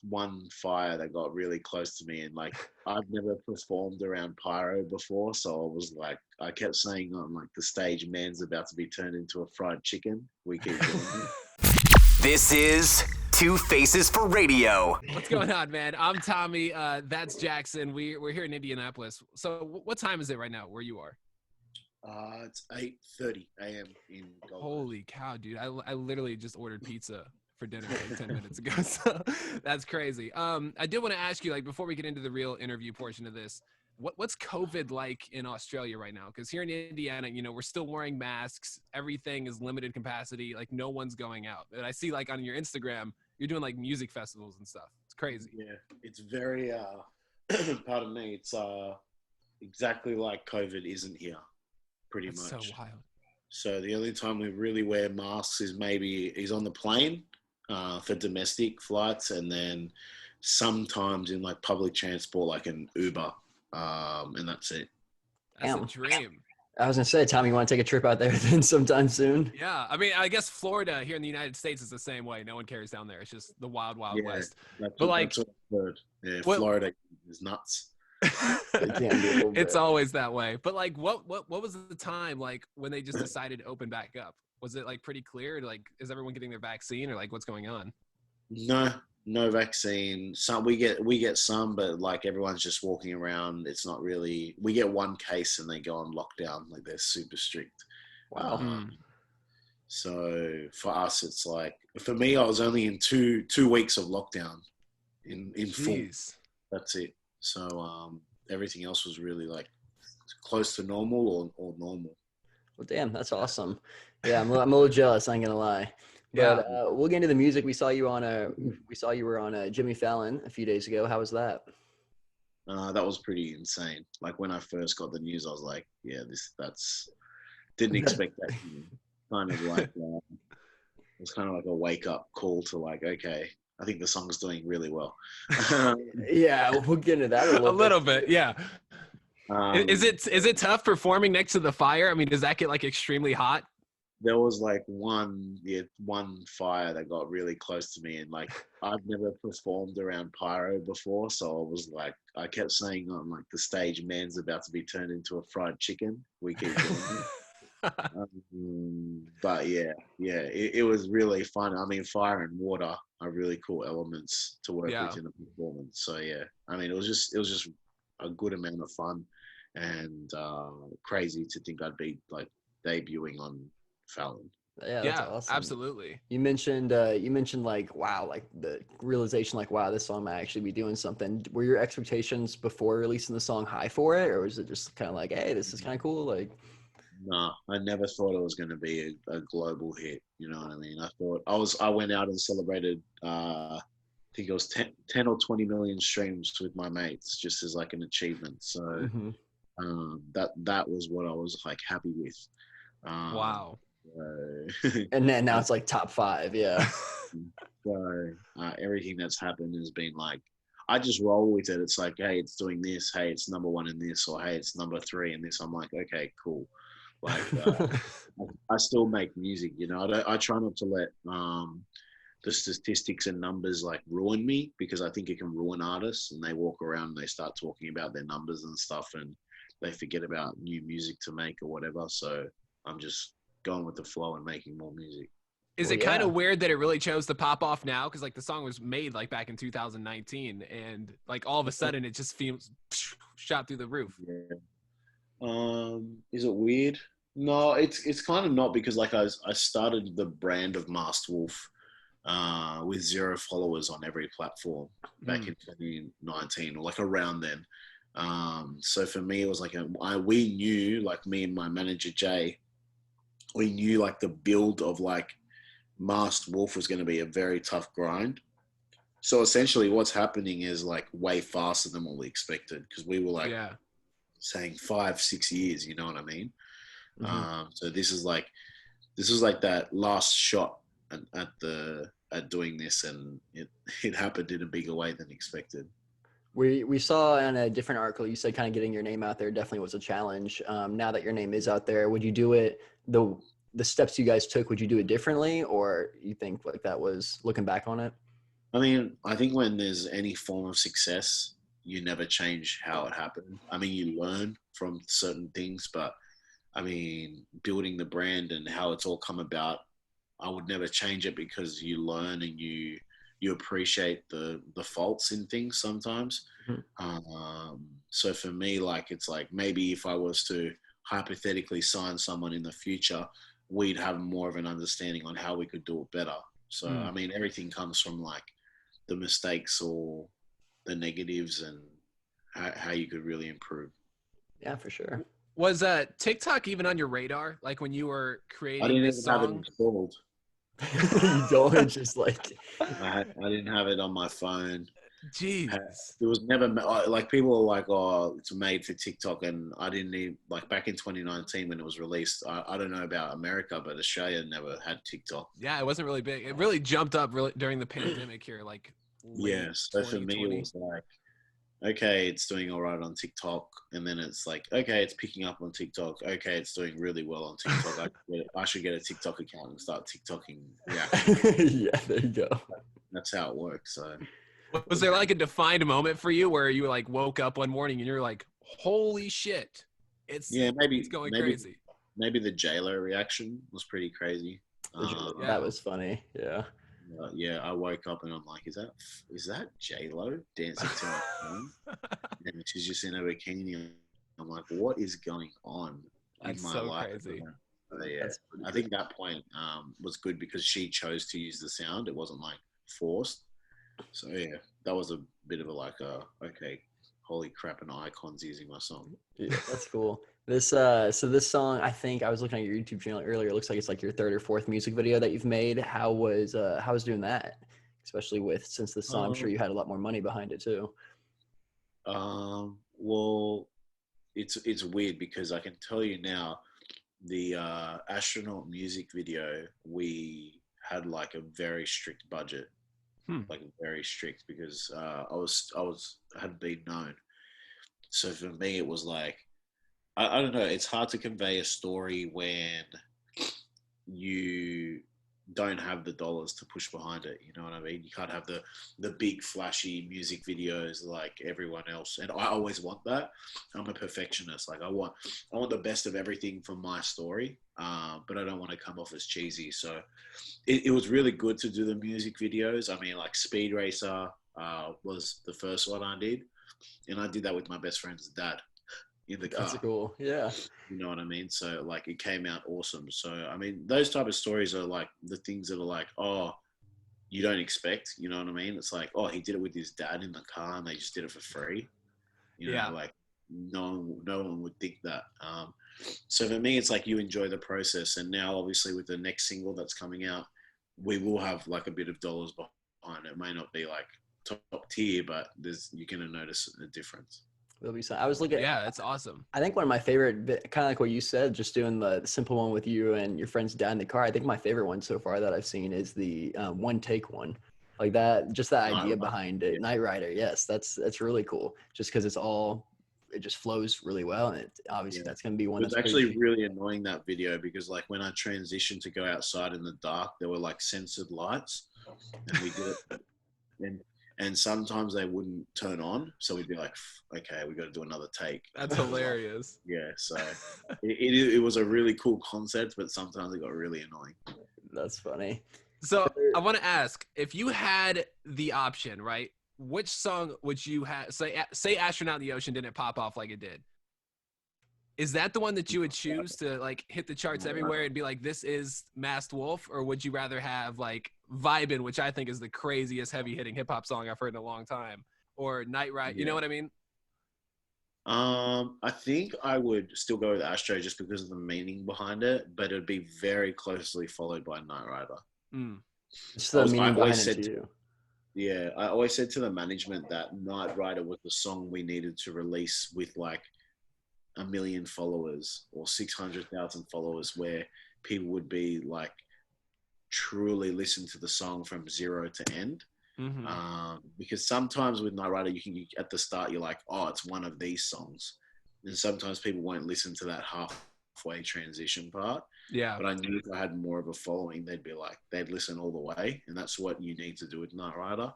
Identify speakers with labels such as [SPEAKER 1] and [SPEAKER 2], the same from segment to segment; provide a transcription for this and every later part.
[SPEAKER 1] one fire that got really close to me, and like I've never performed around pyro before, so I was like, I kept saying on like the stage, "Man's about to be turned into a fried chicken." We keep doing it.
[SPEAKER 2] This is Two Faces for Radio.
[SPEAKER 3] What's going on, man? I'm Tommy. That's Jackson. We're here in Indianapolis. So what time is it right now where you are?
[SPEAKER 1] It's 8:30 a.m. in Gold Coast.
[SPEAKER 3] Holy cow, dude. I literally just ordered pizza for dinner like 10 minutes ago. So that's crazy. I did want to ask you, like, before we get into the real interview portion of this, what's COVID like in Australia right now? Because here in Indiana, you know, we're still wearing masks. Everything is limited capacity. Like, no one's going out. And I see, like, on your Instagram, you're doing, like, music festivals and stuff. It's crazy.
[SPEAKER 1] Yeah, it's very, pardon me, it's exactly like COVID isn't here, pretty
[SPEAKER 3] That's
[SPEAKER 1] much.
[SPEAKER 3] so wild.
[SPEAKER 1] So the only time we really wear masks is maybe he's on the plane for domestic flights, and then sometimes in like public transport, like an Uber, and that's it.
[SPEAKER 3] That's
[SPEAKER 4] Damn.
[SPEAKER 3] a dream.
[SPEAKER 4] I was gonna say, Tommy, you want to take a trip out there then sometime soon?
[SPEAKER 3] Yeah, I mean, I guess Florida here in the United States is the same way. No one carries down there. It's just the wild, wild west. But like,
[SPEAKER 1] that's what I've heard. Yeah,
[SPEAKER 3] what-
[SPEAKER 1] Florida is nuts.
[SPEAKER 3] it's always that way. But like, what was the time like when they just decided to open back up? Was it like pretty clear? Like, is everyone getting their vaccine, or like what's going on?
[SPEAKER 1] No vaccine. Some we get some, but like everyone's just walking around. It's not really. We get one case and they go on lockdown. Like they're super strict.
[SPEAKER 4] Wow.
[SPEAKER 1] So for us, it's like, for me, I was only in two weeks of lockdown in full.
[SPEAKER 3] Jeez.
[SPEAKER 1] That's it. So everything else was really like close to normal or normal.
[SPEAKER 4] Well, damn, that's awesome. Yeah, I'm a little jealous. I ain't gonna lie. But we'll get into the music. We saw you were on Jimmy Fallon a few days ago. How was that?
[SPEAKER 1] That was pretty insane. Like when I first got the news, I was like, yeah, didn't expect that. Kind of like, it was kind of like a wake up call to like, okay, I think the song's doing really well.
[SPEAKER 4] Yeah, we'll get into that
[SPEAKER 3] A little bit, yeah. Is it tough performing next to the fire? I mean, does that get like extremely hot?
[SPEAKER 1] There was like one fire that got really close to me, and like I've never performed around pyro before, so I was like, I kept saying on like the stage, "Man's about to be turned into a fried chicken." We keep doing it. But yeah, it was really fun. I mean, fire and water are really cool elements to work with in a performance. So yeah, I mean, it was just a good amount of fun, and crazy to think I'd be like debuting on Fallon.
[SPEAKER 4] Yeah, that's awesome.
[SPEAKER 3] Absolutely.
[SPEAKER 4] You mentioned like, wow, like the realization, like, wow, this song might actually be doing something. Were your expectations before releasing the song high for it, or was it just kind of like, hey, this is kind of cool? Like,
[SPEAKER 1] no, I never thought it was going to be a global hit. You know what I mean? I went out and celebrated, I think it was 10 or 20 million streams with my mates, just as like an achievement. So that was what I was like happy with.
[SPEAKER 3] Wow.
[SPEAKER 4] And then now it's like top 5. Yeah.
[SPEAKER 1] So everything that's happened has been like, I just roll with it. It's like, hey, it's doing this. Hey, it's number 1 in this, or hey, it's number 3 in this. I'm like, okay, cool. Like, I still make music, you know. I try not to let the statistics and numbers like ruin me, because I think it can ruin artists, and they walk around and they start talking about their numbers and stuff, and they forget about new music to make or whatever. So I'm just going with the flow and making more music.
[SPEAKER 3] Is it kind of weird that it really chose to pop off now? Because like the song was made like back in 2019, and like all of a sudden it just feels shot through the roof.
[SPEAKER 1] Yeah. Is it weird? No, it's kind of not, because like I started the brand of Masked Wolf with 0 followers on every platform back in 2019, or like around then. So for me, it was like we knew, like me and my manager Jay, we knew like the build of like Masked Wolf was going to be a very tough grind. So essentially what's happening is like way faster than what we expected, because we were like saying 5-6 years, you know what I mean? So this is like that last shot at doing this, and it happened in a bigger way than expected.
[SPEAKER 4] We saw in a different article, you said kind of getting your name out there definitely was a challenge. Now that your name is out there, would you do it, the steps you guys took, would you do it differently, or you think like that was, looking back on it?
[SPEAKER 1] I mean, I think when there's any form of success, you never change how it happened. I mean, you learn from certain things, but I mean, building the brand and how it's all come about, I would never change it because you learn and you appreciate the faults in things sometimes.
[SPEAKER 4] Mhm.
[SPEAKER 1] So for me, like it's like maybe if I was to hypothetically sign someone in the future, we'd have more of an understanding on how we could do it better. So I
[SPEAKER 3] Mm.
[SPEAKER 1] mean, everything comes from like the mistakes or the negatives and how you could really improve.
[SPEAKER 4] Yeah, for sure.
[SPEAKER 3] Was TikTok even on your radar? Like when you were
[SPEAKER 1] I
[SPEAKER 3] creating
[SPEAKER 1] didn't
[SPEAKER 3] this
[SPEAKER 1] even have it
[SPEAKER 3] song?
[SPEAKER 1] installed.
[SPEAKER 4] You don't, it's just like
[SPEAKER 1] I didn't have it on my phone.
[SPEAKER 3] Jeez.
[SPEAKER 1] It was never like people are like, oh, it's made for TikTok, and I didn't need like back in 2019 when it was released. I don't know about America, but Australia never had TikTok.
[SPEAKER 3] Yeah, it wasn't really big. It really jumped up really during the pandemic here, like late
[SPEAKER 1] Yeah, so for me, it
[SPEAKER 3] 2020.
[SPEAKER 1] was like, okay, it's doing all right on TikTok, and then it's like, okay, it's picking up on TikTok. Okay, it's doing really well on TikTok. I should get a TikTok account and start TikToking reaction.
[SPEAKER 4] yeah, there you go.
[SPEAKER 1] That's how it works. So
[SPEAKER 3] Was there like a defined moment for you where you like woke up one morning and you're like, "Holy shit, it's
[SPEAKER 1] yeah,
[SPEAKER 3] it's going
[SPEAKER 1] maybe
[SPEAKER 3] crazy."
[SPEAKER 1] maybe the JLo reaction was pretty crazy.
[SPEAKER 3] Yeah.
[SPEAKER 4] That was funny. Yeah.
[SPEAKER 1] Yeah, I woke up and I'm like, is that J Lo dancing to my song? And she's just in a bikini. I'm like, what is going on in
[SPEAKER 3] That's
[SPEAKER 1] my
[SPEAKER 3] so
[SPEAKER 1] life?
[SPEAKER 3] crazy.
[SPEAKER 1] Yeah,
[SPEAKER 4] That's pretty
[SPEAKER 1] I think that point was good because she chose to use the sound. It wasn't like forced. So yeah, that was a bit of a like, okay, holy crap, an icon's using my song.
[SPEAKER 4] Yeah, that's cool. This so this song, I think I was looking at your YouTube channel earlier. It looks like it's like your third or fourth music video that you've made. How was doing that? Especially with since this song, I'm sure
[SPEAKER 1] Um,
[SPEAKER 4] you had a lot more money behind it too.
[SPEAKER 1] well, it's weird because I can tell you now, the astronaut music video, we had like a very strict budget,
[SPEAKER 3] Hmm.
[SPEAKER 1] like very strict because I was had been known. So for me, it was like I don't know. It's hard to convey a story when you don't have the dollars to push behind it. You know what I mean? You can't have the big flashy music videos like everyone else. And I always want that. I'm a perfectionist. Like I want the best of everything from my story, but I don't want to come off as cheesy. So it was really good to do the music videos. I mean, like Speed Racer was the first one I did, and I did that with my best friend's dad in the
[SPEAKER 4] That's
[SPEAKER 1] car.
[SPEAKER 4] cool. Yeah.
[SPEAKER 1] You know what I mean? So like it came out awesome. So I mean, those type of stories are like the things that are like, oh, you don't expect. You know what I mean? It's like, oh, he did it with his dad in the car, and they just did it for free. You know,
[SPEAKER 3] Yeah.
[SPEAKER 1] like no one would think that. So for me, it's like you enjoy the process, and now obviously with the next single that's coming out, we will have like a bit of dollars behind it. It may not be like top tier, but you're gonna notice a difference.
[SPEAKER 4] It'll be. I was looking.
[SPEAKER 3] Yeah, that's awesome.
[SPEAKER 4] I think one of my favorite, kind of like what you said, just doing the simple one with you and your friend's dad in the car. I think my favorite one so far that I've seen is the one take one, like that. Just that
[SPEAKER 1] Night
[SPEAKER 4] idea
[SPEAKER 1] Rider,
[SPEAKER 4] behind it,
[SPEAKER 1] yeah.
[SPEAKER 4] Knight Rider. Yes, that's really cool. Just because it just flows really well, and obviously
[SPEAKER 1] Yeah.
[SPEAKER 4] that's gonna be one
[SPEAKER 1] It was
[SPEAKER 4] that's
[SPEAKER 1] actually
[SPEAKER 4] pretty.
[SPEAKER 1] really annoying that video because like when I transitioned to go outside in the dark, there were like censored lights, and we did it, and sometimes they wouldn't turn on, so we'd be like, okay, we got to do another take.
[SPEAKER 3] That's
[SPEAKER 1] It was like,
[SPEAKER 3] hilarious.
[SPEAKER 1] yeah, so it was a really cool concept, but sometimes it got really annoying.
[SPEAKER 4] That's funny.
[SPEAKER 3] So I want to ask, if you had the option, right? Which song would you have? Say Astronaut in the Ocean didn't pop off like it did. Is that the one that you would choose to like hit the charts everywhere and be like, this is Masked Wolf? Or would you rather have like Vibin', which I think is the craziest heavy hitting hip hop song I've heard in a long time, or Night Ride? You know
[SPEAKER 1] Yeah.
[SPEAKER 3] what I mean?
[SPEAKER 1] I think I would still go with Astro just because of the meaning behind it, but it'd be very closely followed by Knight Rider.
[SPEAKER 3] Mm.
[SPEAKER 4] Just
[SPEAKER 1] I
[SPEAKER 4] the
[SPEAKER 1] was- I
[SPEAKER 4] meaning
[SPEAKER 1] always
[SPEAKER 4] behind it
[SPEAKER 1] said
[SPEAKER 4] to you.
[SPEAKER 1] Yeah, I always said to the management that Knight Rider was the song we needed to release with like 1 million followers or 600,000 followers, where people would be like truly listen to the song from zero to end.
[SPEAKER 3] Mm-hmm.
[SPEAKER 1] Because sometimes with Knight Rider, at the start you're like, oh, it's one of these songs, and sometimes people won't listen to that halfway transition part.
[SPEAKER 3] Yeah.
[SPEAKER 1] But I knew if I had more of a following, they'd listen all the way, and that's what you need to do with Knight Rider.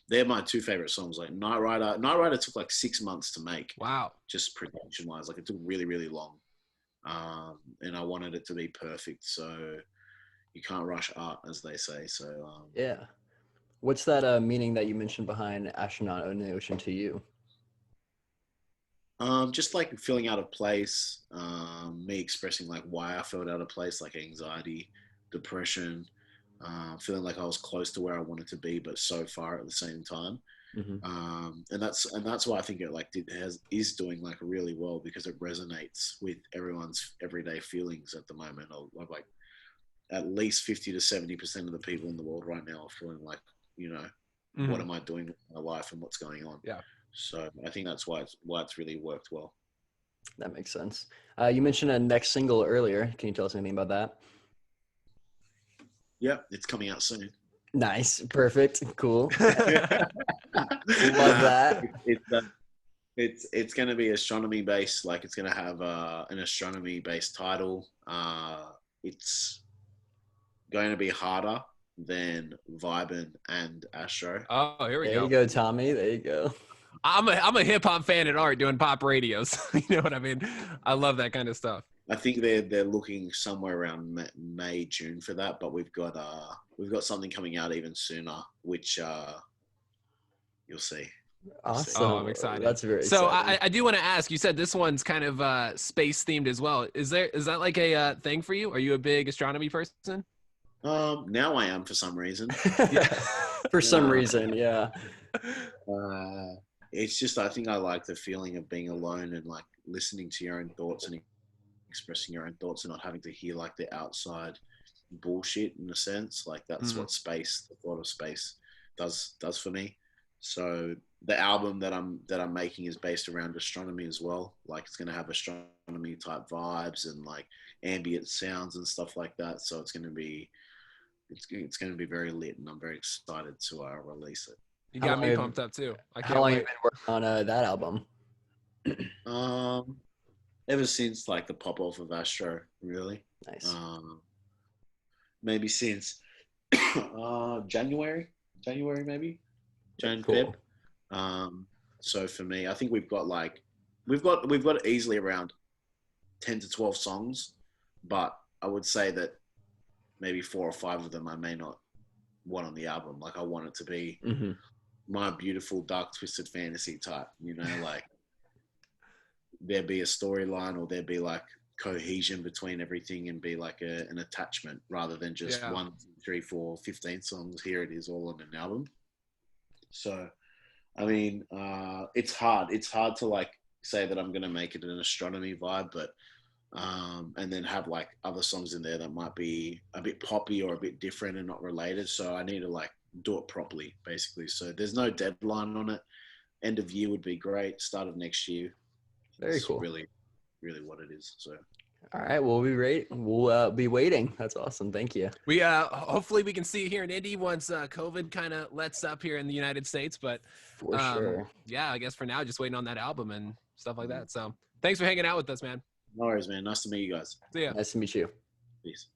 [SPEAKER 1] they're my two favorite songs. Like Night Rider. Night Rider took like 6 months to make,
[SPEAKER 3] Wow.
[SPEAKER 1] just production wise. Like it took really, really long. And I wanted it to be perfect. So you can't rush art, as they say. So
[SPEAKER 4] Yeah. What's that meaning that you mentioned behind Astronaut in the Ocean to you?
[SPEAKER 1] just like feeling out of place, me expressing like why I felt out of place, like anxiety, depression, feeling like I was close to where I wanted to be, but so far at the same time.
[SPEAKER 4] Mm-hmm.
[SPEAKER 1] And that's why I think it like is doing like really well, because it resonates with everyone's everyday feelings at the moment. Of like at least 50 to 70% of the people in the world right now are feeling like, what am I doing with my life and what's going on?
[SPEAKER 3] Yeah.
[SPEAKER 1] So I think that's why it's really worked well.
[SPEAKER 4] That makes sense. You mentioned a next single earlier. Can you tell us anything about that?
[SPEAKER 1] Yeah, it's coming out soon.
[SPEAKER 4] Nice. Perfect. Cool.
[SPEAKER 1] Love
[SPEAKER 4] that.
[SPEAKER 1] It's going to be astronomy based. Like it's going to have an astronomy based title. It's going to be harder than Vibin and Astro.
[SPEAKER 3] Oh, here we
[SPEAKER 4] There
[SPEAKER 3] go.
[SPEAKER 4] you go, Tommy. There you go.
[SPEAKER 3] I'm a hip hop fan at heart, doing pop radios. You know what I mean? I love that kind of stuff.
[SPEAKER 1] I think they're looking somewhere around May, June for that, but we've got something coming out even sooner, which you'll see.
[SPEAKER 4] Awesome.
[SPEAKER 3] Oh, I'm excited.
[SPEAKER 4] That's very
[SPEAKER 3] so
[SPEAKER 4] exciting.
[SPEAKER 3] I do want to ask, you said this one's kind of space themed as well. Is that like a thing for you? Are you a big astronomy person?
[SPEAKER 1] Now I am for some reason.
[SPEAKER 4] For some reason, yeah.
[SPEAKER 1] It's just, I think I like the feeling of being alone and like listening to your own thoughts and expressing your own thoughts and not having to hear like the outside bullshit in a sense. Like that's what space, the thought of space does for me. So the album that I'm making is based around astronomy as well. Like it's going to have astronomy type vibes and like ambient sounds and stuff like that. So it's going to be very lit, and I'm very excited to release it.
[SPEAKER 3] You got me pumped up too.
[SPEAKER 4] How long have you been working on that album?
[SPEAKER 1] Ever since like the pop off of Astro, really.
[SPEAKER 4] Nice.
[SPEAKER 1] Maybe since January maybe. Jan
[SPEAKER 4] Cool.
[SPEAKER 1] Feb. So for me, I think we've got easily around 10 to 12 songs, but I would say that maybe 4 or 5 of them I may not want on the album. Like I want it to be my beautiful dark twisted fantasy type, like there be a storyline or there be like cohesion between everything and be like an attachment rather than just 1, 2, 3, 4, 15 songs. Here it is all on an album. So, I mean, it's hard. It's hard to like say that I'm going to make it an astronomy vibe, but and then have like other songs in there that might be a bit poppy or a bit different and not related. So I need to like do it properly, basically. So there's no deadline on it. End of year would be great. Start of next year.
[SPEAKER 4] Very cool.
[SPEAKER 1] Really, really what it is. So.
[SPEAKER 4] All right, we'll be waiting. That's awesome. Thank you.
[SPEAKER 3] We hopefully we can see it here in Indy once COVID kind of lets up here in the United States. But
[SPEAKER 4] For sure.
[SPEAKER 3] Yeah, I guess for now, just waiting on that album and stuff like that. So thanks for hanging out with us, man.
[SPEAKER 1] No worries, man. Nice to meet you guys.
[SPEAKER 3] See ya.
[SPEAKER 4] Nice to meet you.
[SPEAKER 1] Peace.